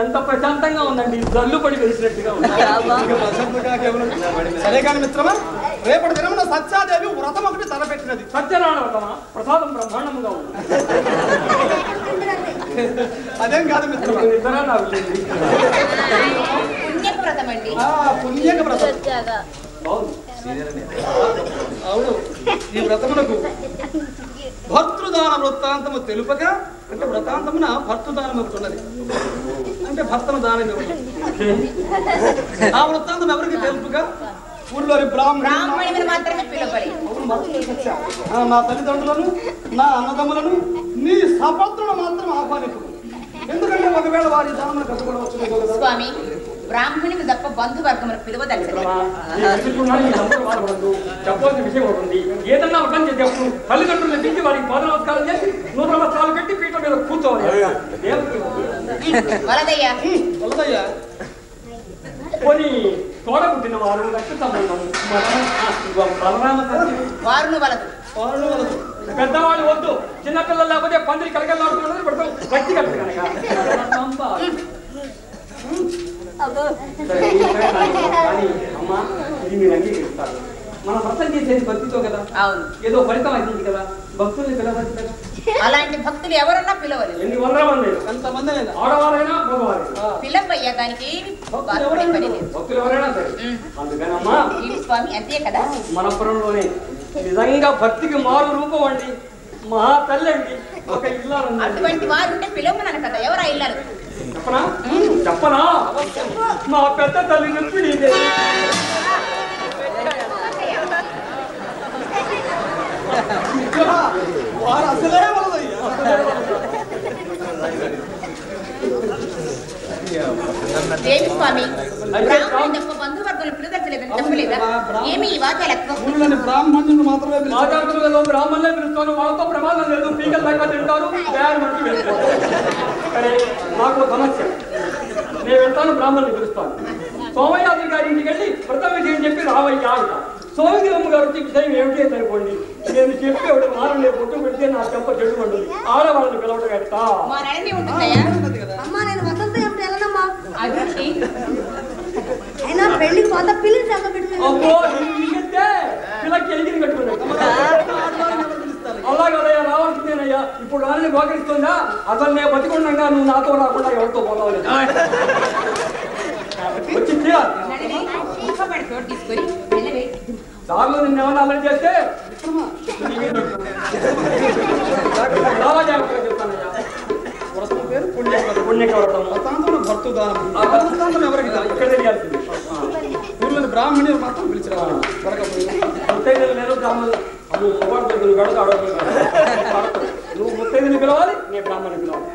ఎంత ప్రశాంతంగా ఉందండి, జల్లు పడి వెలిసినట్టుగా ఉంది. సరే కానీ మిత్రమా, రేపటి దినమున సత్యాదేవి వ్రతం ఒకటి తలపెట్టినది. సత్యనారాయణ వ్రతమా? ప్రసాదం బ్రహ్మాండంగా ఉంది. అదేం కాదు మిత్రమా, నిద్ర నాకు లేదు. పుణ్యక వ్రతం. అవును, ఈ వ్రతమునకు భర్తృదాన వృత్తాంతము తెలుపక, అంటే వ్రతాంతమున భర్తృదానం ఒకటి ఉన్నది, అంటే భర్తను దానం ఇవ్వడం. ఆ వృత్తాంతం ఎవరికి తెలుపుగా ఊళ్ళోని బ్రాహ్మణులు మాత్రమే పిలువబడి, నా తల్లిదండ్రులను, నా అన్నదమ్ములను, నీ సపత్రులు మాత్రం ఆహ్వానించు. ఎందుకంటే ఒకవేళ వారి దానం కట్టుకోవచ్చు. స్వామి, బ్రాహ్మణులు తప్ప బంధువర్గమును పిలువదలచలేదు. చెప్పవలసిన విషయం ఒకటి, ఏదన్నా ఒక చెప్పు. తల్లిదండ్రులను తిరిగి వారికి పాద నమస్కారం చేసి 100 నమస్కారాలు పెట్టి పీట మీద కూర్చోవాలి. వలదయ్యా కొని తోడ పుట్టిన వారు రక్త సంబంధం వలదు. పెద్దవాళ్ళు వద్దు, చిన్నపిల్లలు లేకపోతే పందిరి కలగలాడుతున్నది పడతాం వ్యక్తి కట్టు కనుక. కానీ అమ్మా, ఇది మీరు అంగీకరిస్తారు. మనం భక్తం చేసేది భక్తితో కదా, ఏదో ఫలితం అవుతుంది కదా, భక్తుల్ని పిలవచ్చు కదా. అలాంటి భక్తులు ఎవరన్నా పిలవలేదు. ఎన్ని 100 మంది, ఎంతమంది ఆడవారైనా మగవారైనా పిలవయ్యా, దానికి భక్తులు ఎవరైనా సరే. అందుకని అమ్మా స్వామి, అంతే కదా, మనపురంలోనే నిజంగా భక్తికి మారు రూపం అండి, మహా తల్లి అండి, ఒక ఇల్లాలు. అటువంటి వారు ఉంటే పిలవమన్నాను కదా, ఎవరా ఇల్లాలు? చెప్పనా? మా పెద్ద తల్లి నుంచి నీదే. వారు అసలే వలదయ్యా. దేవి స్వామి, బంధువర్గంలో పిలుదచ్చలేదని చెప్పలేదా? ఏమి ఈ వాక్యాలత్వం? బ్రాహ్మణులు మాత్రమే బ్రాహ్మణులే పిలుస్తాను, వాళ్ళతో ప్రమాదం లేదు. పీకల దాకా తింటారు, నాకు సమస్య. నేను వెళ్తాను, బ్రాహ్మణుని పిలుస్తాను. సోమయాజి గారి ఇంటికి వెళ్ళి వ్రతం విషయం చెప్పి రావయ్యా అంట. సోమగిరమ్మ గారు వచ్చి విషయం ఏమిటి అనుకోండి, నేను చెప్పేవాడు మారలే పొట్టు పెడితే నా చెంప చెడు పండుది. ఆడవాళ్ళని పిలవడం ఎట్టా? అబ్బో, పిల్లకి ఎలిగిరి కట్టుకున్నాడు. అలా కదయ్యా, రావాల్సిందేనయ్యా. ఇప్పుడు వాళ్ళని మోకరిస్తుందా? అసలు నేను బతికుండగా నువ్వు నాతో రాకుండా ఎవరితో పోతావు? వచ్చి దారిలో నిన్ను ఏమన్నా అమలు చేస్తే చాలా జాగ్రత్తగా చెప్తానయ్యా. పుణ్యక వ్రతం, భర్తృదానం ఎవరికి ఇక్కడ తెలియాల్సింది. ఊళ్ళో బ్రాహ్మణులు మాత్రం పిలిచి రావాలి. ముత్తైదులు నేను బ్రాహ్మణులు. నువ్వు మొగడు గడుగు అడగదు. నువ్వు ముత్తైదుని పిలవాలి, నేను బ్రాహ్మణుని పిలవాలి.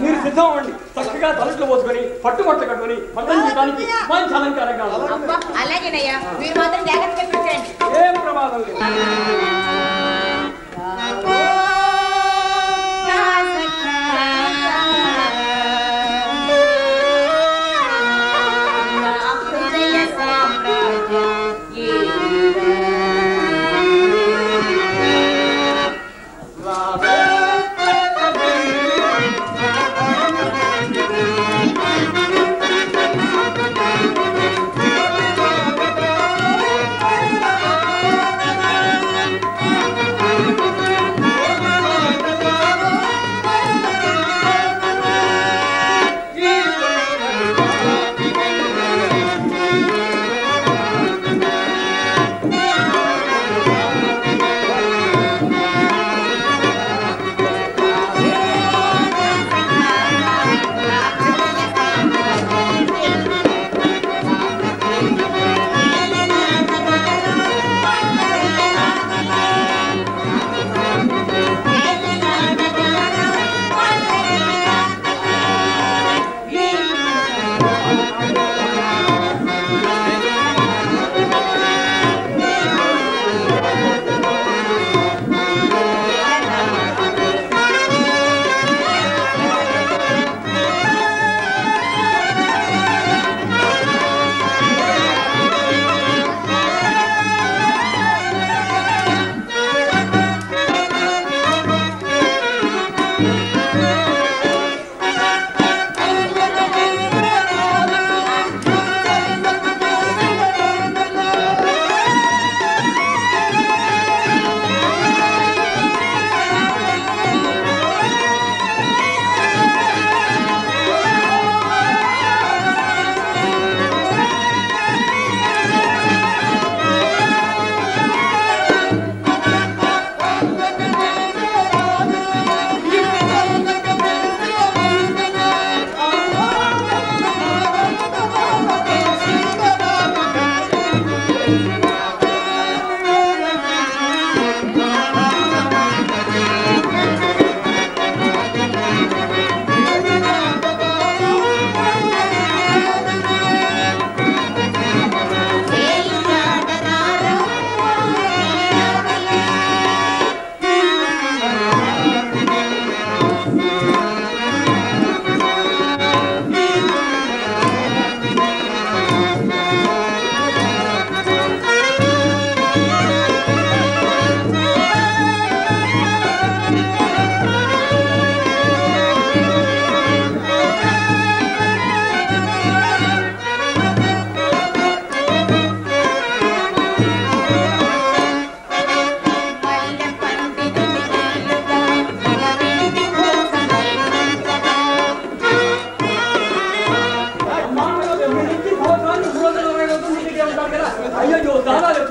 మీరు సిద్ధం అవ్వండి. చక్కగా తలట్లు పోసుకొని పట్టుబట్ట కట్టుకొని పట్టణం చేయడానికి మంచి అలంకారంగా. అలాగేనయ్యా, మీరు మాత్రం జాగ్రత్తగా పెట్టండి. ఏం ప్రమాదం లేదు.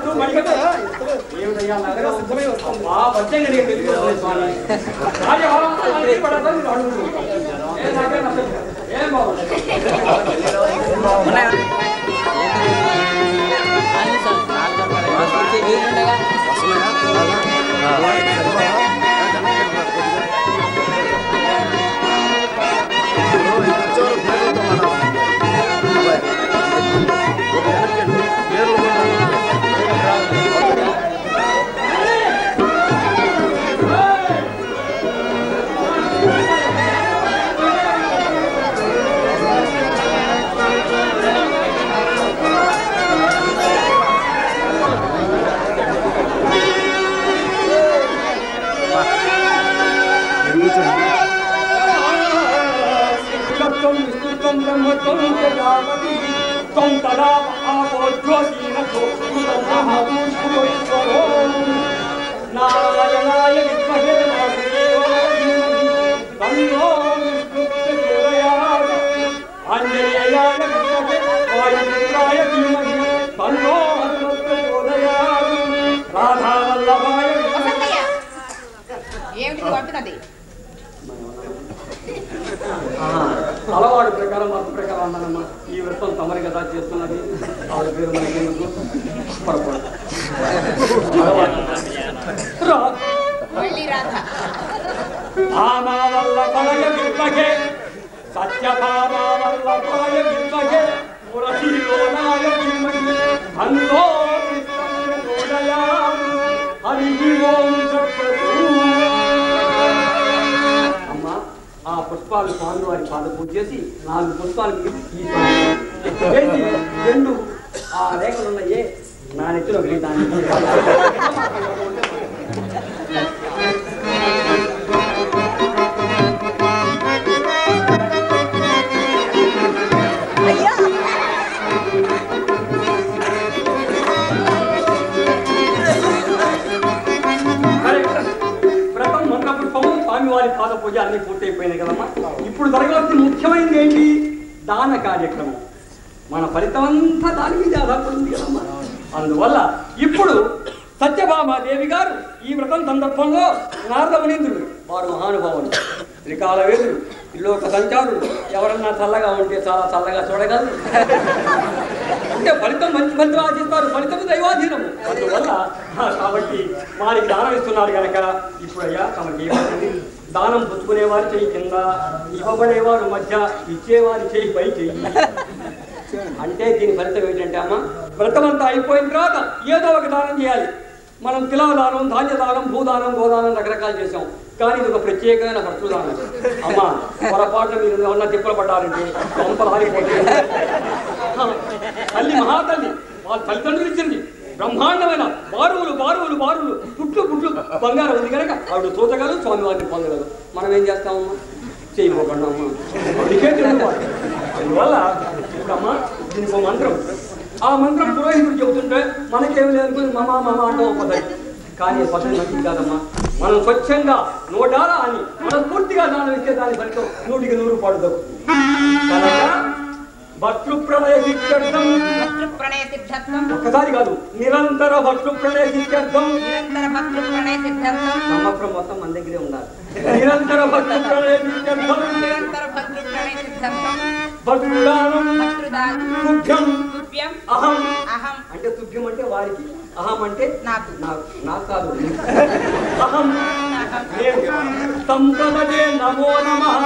వస్తూ మడిగట ఏమిటయ్యా నగరం సిద్ధమై వస్తాం మా పద్యంగా నీకు తెలుసుకోవాలి స్వామి రాజభవనం పడతాను మీరు అడుగుతూ ఏం నాకే నచ్చదు ఏం బాగుంది నారాయణాయ విద్మహే ఆంజనేయాయ విద్మహే వాయుపుత్రాయ ధీమహి తన్నో హనుమత్ ప్రచోదయాత్ రాధావల్లభాయ ఏమిటి పంపినది అలవాటు ప్రకారం మత ప్రకారం అన్నానమ్మా ఈ వృత్తం తమరి కదా చేస్తున్నది ఆవిడ పేరు మనకి పొరపాటు భామావల్లభాయ విద్మహే సత్యభామావల్లభాయ విద్మహే పురశీలోనాయ ధీమహి తన్నో ప్రచోదయాత్ హరి ఓం అమ్మా ఆ పుష్పాలు స్వామివారి పాదపూజ చేసి 4 పుష్పాలు ఈ వేసి 2 ఆ రేఖలు ఉన్నాయే నా నెత్తిలో దాన్ని స్వామివారి పాద పూజ అన్ని పూర్తయిపోయినాయి కదమ్మా ఇప్పుడు జరగవలసిన ముఖ్యమైనది ఏంటి దాన కార్యక్రమం మన ఫలితం అంతా దాని మీద ఆధారపడింది కదమ్మా అందువల్ల ఇప్పుడు సత్యభామాదేవి గారు ఈ వ్రతం సందర్భంలో నారద మునీంద్రుడు వారు మహానుభావులు త్రికాలవేదులు ఇల్లోక సంచారుడు ఎవరన్నా చల్లగా ఉంటే చాలా చల్లగా చూడగలరు అంటే ఫలితం మంచి ఆశిస్తారు ఫలితం దైవాధీనము అందువల్ల కాబట్టి వారికి దానం ఇస్తున్నారు కనుక ఇప్పుడు అయ్యా తమకి ఏమవుతుంది దానం పుచ్చుకునేవారి చెయ్యి కింద ఇవ్వబడేవారు మధ్య ఇచ్చేవారి చెయ్యి పై చెయ్యి అంటే దీని ఫలితం ఏంటంటే అమ్మ వ్రతం అంతా అయిపోయిన తర్వాత ఏదో ఒక దానం చేయాలి మనం తిలదానం ధాన్యదానం భూదానం గోదానం రకరకాలు చేసాం కానీ ఇది ఒక ప్రత్యేకమైన భక్తుదానం అమ్మ పొరపాటున మీరు ఏమన్నా తిప్పలు పడ్డారంటే కొంపలు ఆరిపోతాయి తల్లి మహాతల్లి వాళ్ళ తల్లిదండ్రులు ఇచ్చింది బ్రహ్మాండమైన బారువులు పుట్లు బంగారం ఉంది కనుక ఆవిడ చూచగలరు స్వామివారిని పొందగలరు మనం ఏం చేస్తామమ్మా చేయబోకుండా అమ్మా అందువల్ల అమ్మా దీనికి మంత్రం ఆ మంత్రం పురోహితుడు చెబుతుంటే మనకేమి లేదనుకుని మమ అంటాం పద్ధతి కానీ పద్ధతి మంచిది కాదమ్మా మనం స్వచ్ఛంగా నోటారా అని మనస్ఫూర్తిగా దానం ఇస్తే దాని ఫలితం 100కి 100 పడుతుంది కనుక భక్తృప్రణయ సిద్ధ్యర్థం ఒక్కసారి కాదు నిరంతర భక్తృప్రణయ సిద్ధ్యర్థం సంవత్సరం మొత్తం మన దగ్గరే ఉండాలి నిరంతర భక్తృప్రణయ సిద్ధ్యర్థం తుభ్యం అహం అంటే తుభ్యం అంటే వారికి అహం అంటే నాకు కాదు అహం సంప్రదే నమో నమః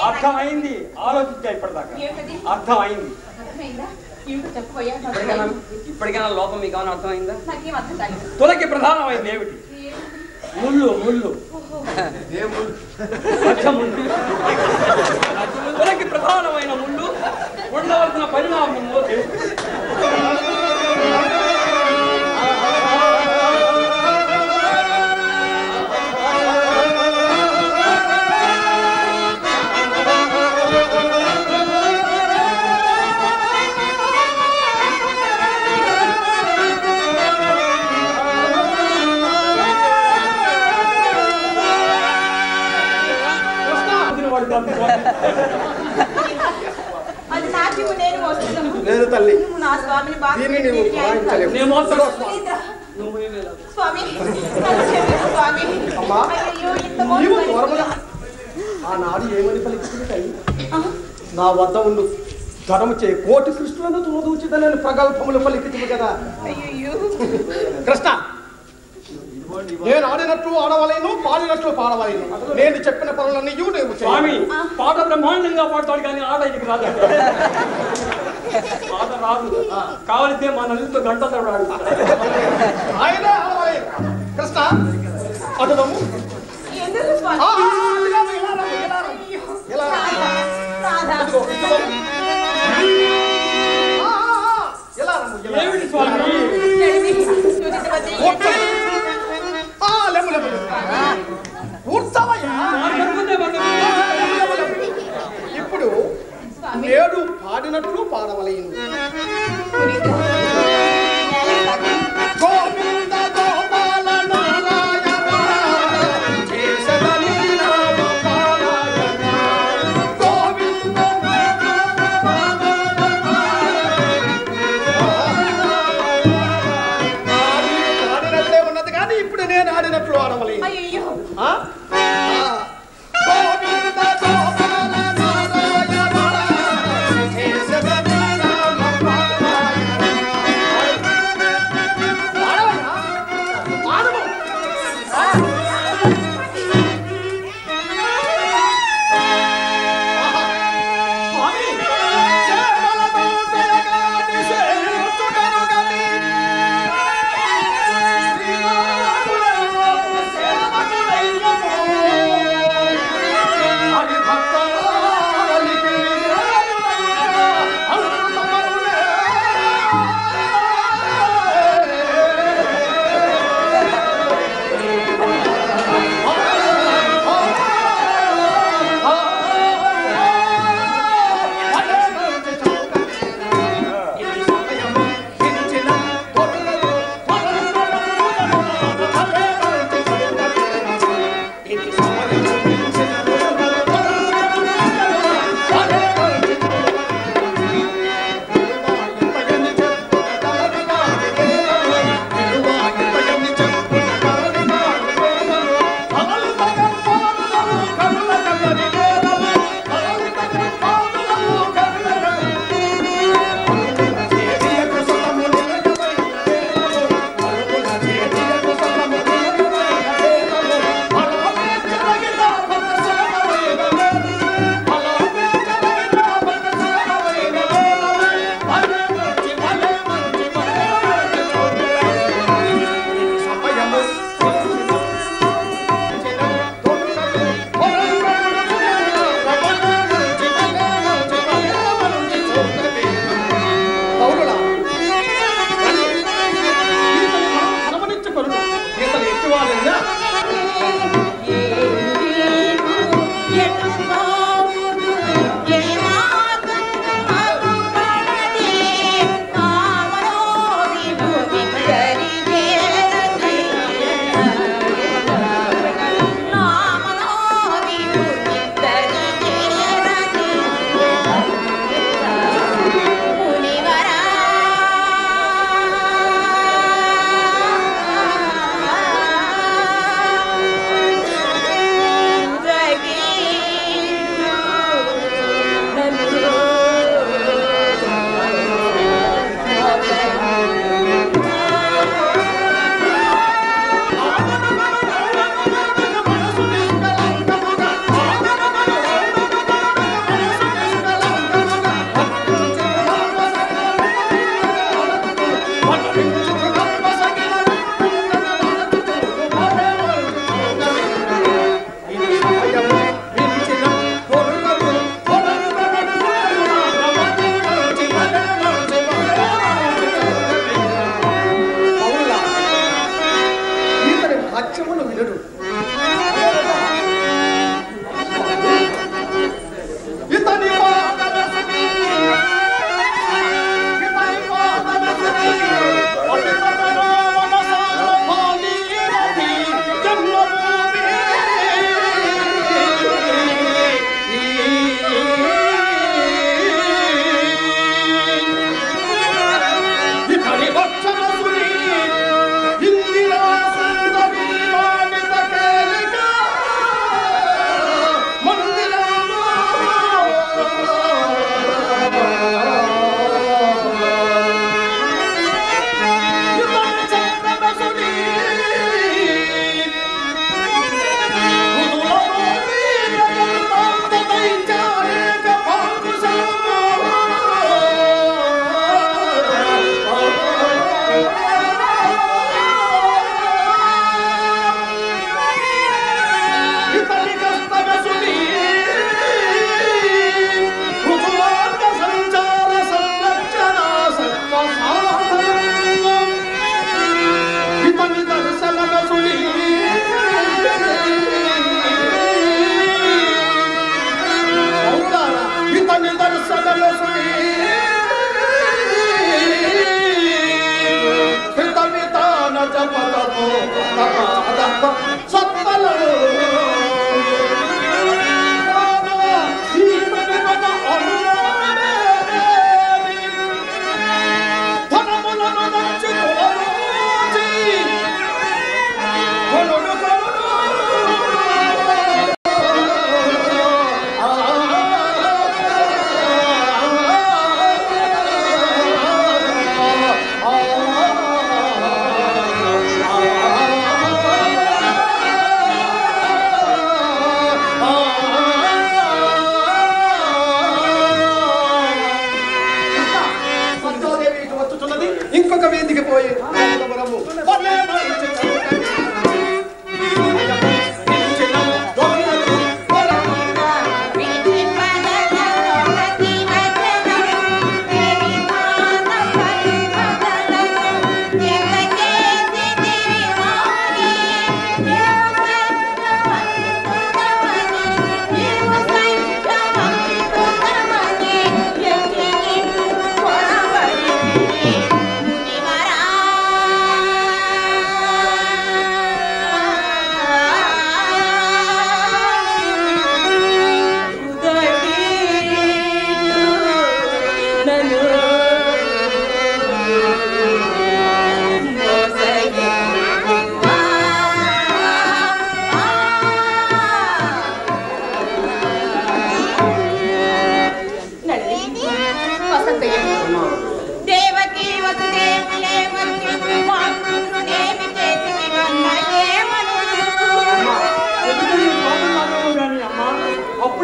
అర్థమైంది, ఆలోచించా ఇప్పటిదాకా. అర్థమైంది. ఇప్పటికైనా లోపం మీకు ఏమైనా అర్థమైందా? తులకి ప్రధానమైంది ఏమిటి? ముళ్ళు. ముళ్ళు తులకి ప్రధానమైన ముళ్ళు ఉండవలసిన పరిణామంలో లేదు తల్లి, నా స్వామిని దీన్ని నీవు భరాయించలేవు. స్వామి అమ్మా, నీవు త్వరగా ఆనాడు ఏమని పలికింది తల్లి? నా వద్ద ఉండు ధనము చే కోటి సృష్టిలను తులదూచిదని ప్రగల్భములు పలికింది కదా. కృష్ణ, నేను ఆడినట్లు ఆడవలేను, పాడినట్లు పాడవలేను. నేను చెప్పిన పనులన్నీ నీవు స్వామి పాట బ్రహ్మాండంగా పాడతాడు కానీ ఆట ఇది రాదు. పాట రాదు, కావలిస్తే మా నలుగురితో గంట తోడాడు. ఆయనే ఆడవలేను. కృష్ణ అటుదము ఏమిటి స్వామి? ఇప్పుడు నేడు పాడినట్లు పాడవలేను. గోవింద గోపాల నారాయణ కేశవని నామ పారాయణ. గోవింద ఆడినట్లే ఉన్నది కానీ ఇప్పుడు నేను ఆడినట్లు ఆడవలేను.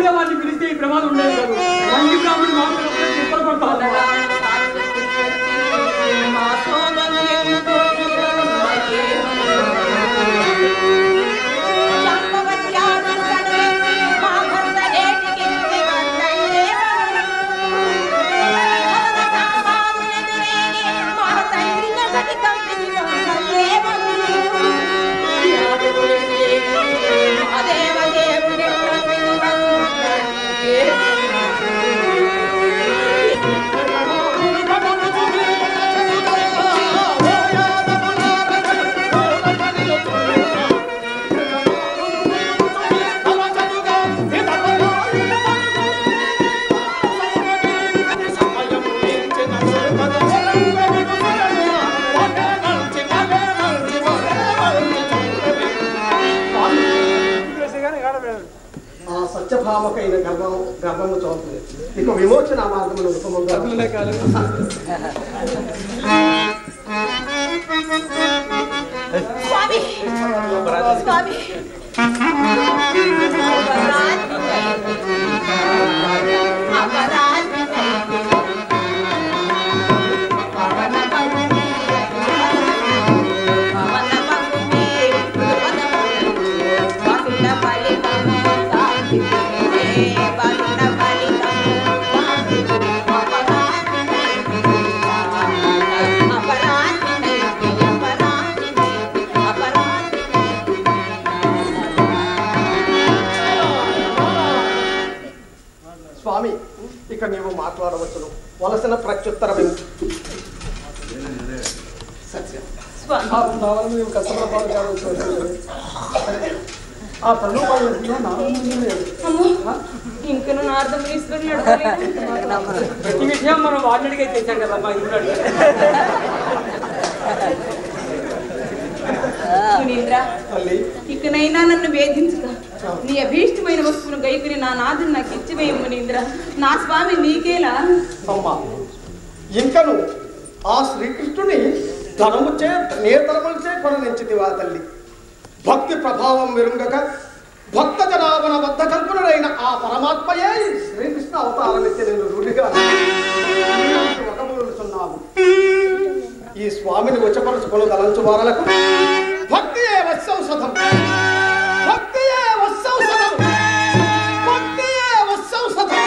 ఊళ్ళో వాడిని పిలిస్తే ఈ ప్రమాదం ఉండేది కాదు. మంచి బ్రాహ్మణుడు మాత్రం తిప్పలు పడతా సత్యభామకైన గర్భము చదువుతుంది. ఇక విమోచన మార్గమును ఉపమంగా స్వామి, ఇక నీవు మాట్లాడవచ్చును. వలసిన ప్రత్యుత్తరం ఆ తల్లు ఇంకా ప్రతి విషయం మనం వాడినడిగే తెచ్చాం కదమ్మా. మునీంద్ర, ఇకనైనా నన్ను వేధించుక. నీ అభీష్టమైన వస్తువును గైకుని నా నాదుని నాకు ఇచ్చివేయం మునీంద్ర. నా స్వామి నీకేలా. అమ్మా, ఇంకను ఆ శ్రీకృష్ణుని ధనముచే నేతరములచే కొననించితివా తల్లి. భక్తి ప్రభావం విరుంగక భక్త జనాభన బద్ధ కల్పనుడైన ఆ పరమాత్మయే శ్రీకృష్ణ అవతారమిచ్చి నేను రూఢిగా ఒకములుచున్నాము. ఈ స్వామిని ఉచపరుచుకొని తలంచు వారలకు భక్తియే వత్సౌషధం, భక్తియే వత్సౌషధం, భక్తియే వత్సౌషధం.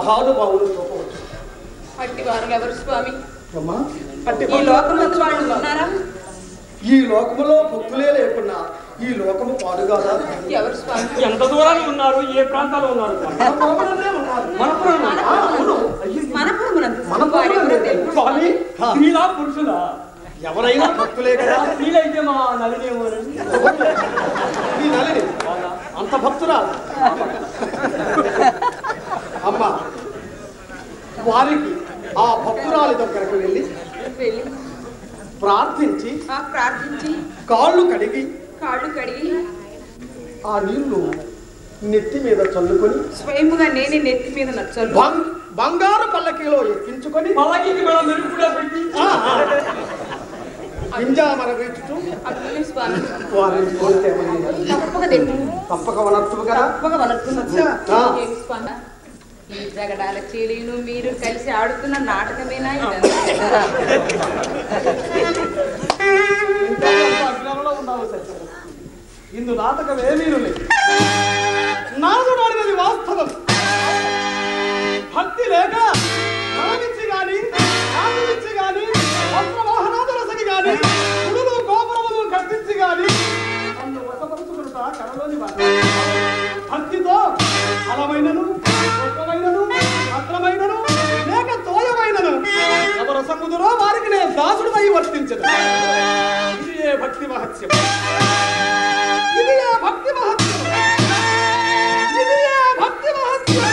మహానుభావులు చూపవచ్చు. అట్టి వారు ఎవరు స్వామి? అమ్మా ఈ లోకమందు వాళ్ళు ఉన్నారా? ఈ లోకములో భక్తులే లేకున్నా ఈ లోకము పాడుగాదా? ఎవరు స్వామి? ఎంత దూరాలు ఉన్నారు? ఏ ప్రాంతాల్లో ఉన్నారు? స్వామి స్త్రీలా పురుషులా? ఎవరైనా భక్తులే కదా. స్త్రీలైతే మా నలినేమో. ఈ నలిని అంత భక్తురా అమ్మా. వారికి ఆ భక్తురాలి దగ్గరకు వెళ్ళి ప్రార్థించి కాళ్ళు కడిగి ఆ నీళ్లు నెత్తి మీద చల్లుకొని స్వయముగా నేనే నెత్తి మీద నచ్చలు బంగారు పల్లకిలో ఎక్కించుకొని పల్లకికి కూడా మెరుపు కూడా పెట్టి పింజామర వీచుతూ వారిని తప్పక వనర్చు కదా. ఈ జగడాల చీలీను మీరు కలిసి ఆడుతున్న నాటకమేనా? ఇందు నాటకం ఏమీను లేదు. నాదుడు ఆడినది వాస్తవం. భక్తి లేక ధనమిచ్చి గాని నాదుడిచ్చి గాని వస్త్రవాహనాదులసగి గాని గుడులు గోపురములు కట్టించి గాని నన్ను వశపరుచుకునుట కడలోని భక్తితో ఫలమైనను స్వల్పమైనను అక్రమైనను లేక తోయమైనను ఎవరు సముదురో వారికి నేను దాసుడుపై వర్తించదు. ఇది ఏ భక్తి మహత్యం? ఇది ఏ భక్తి మహత్యం? ఇది ఏ భక్తి మహత్యం?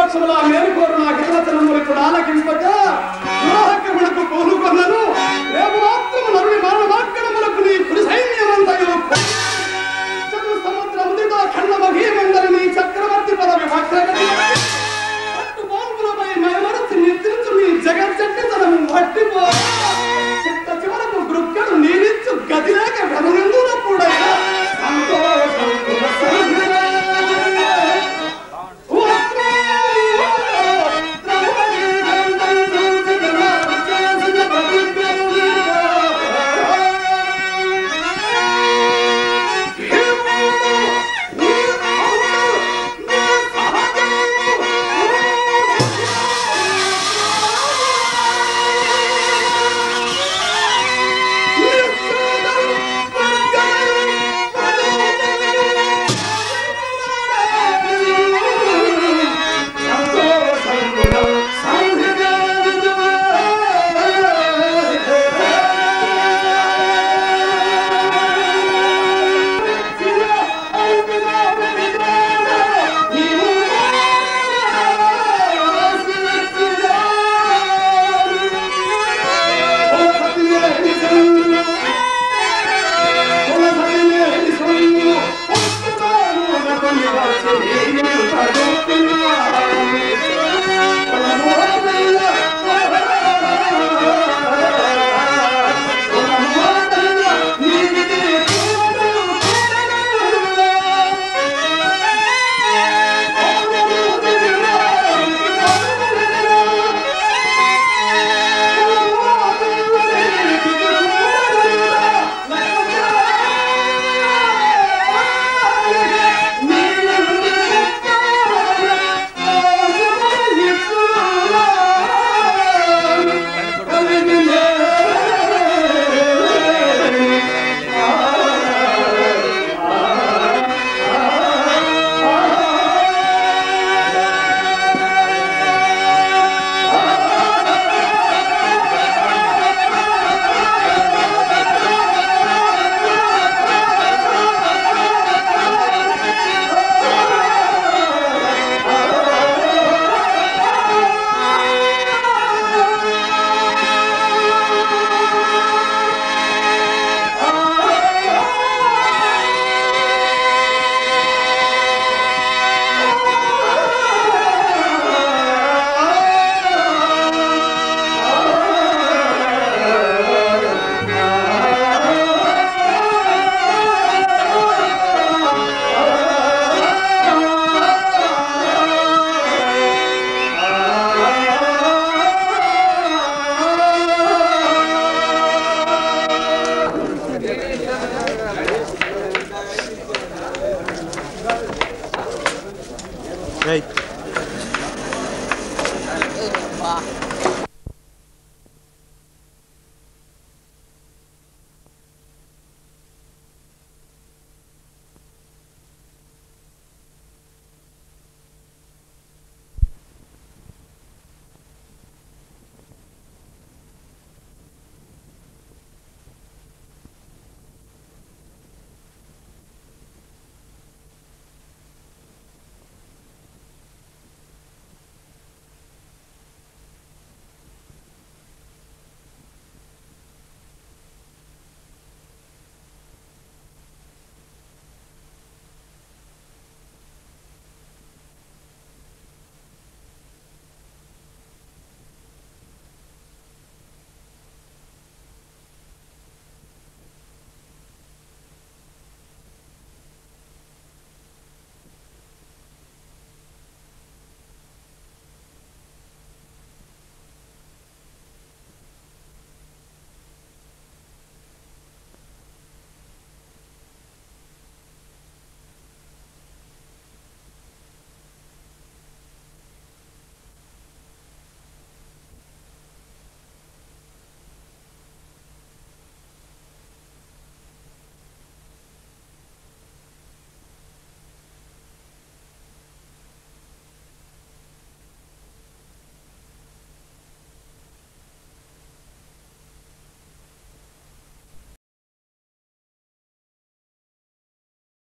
సమక్షముల మేలుకోరు నా హితవచనములు ఇప్పుడు ఆలకింపక దురాక్రమణకు పూనుకొన్నను. రేపు మాత్రము నరుని మరణవాక్యములకు నీ కుడి సైన్యమంతయు సముద్రముదితో ఖండ మహీమందరి నీ చక్రవర్తి పదవి వక్రగతి పట్టు బాంబులపై మయమరచి నిద్రించు నీ జగజ్జట్టితనము వట్టిపో చిట్ట చివరకు గృక్కడు నీవిచ్చు గదిలేక వెనునందునప్పుడే సంతోషం Hey.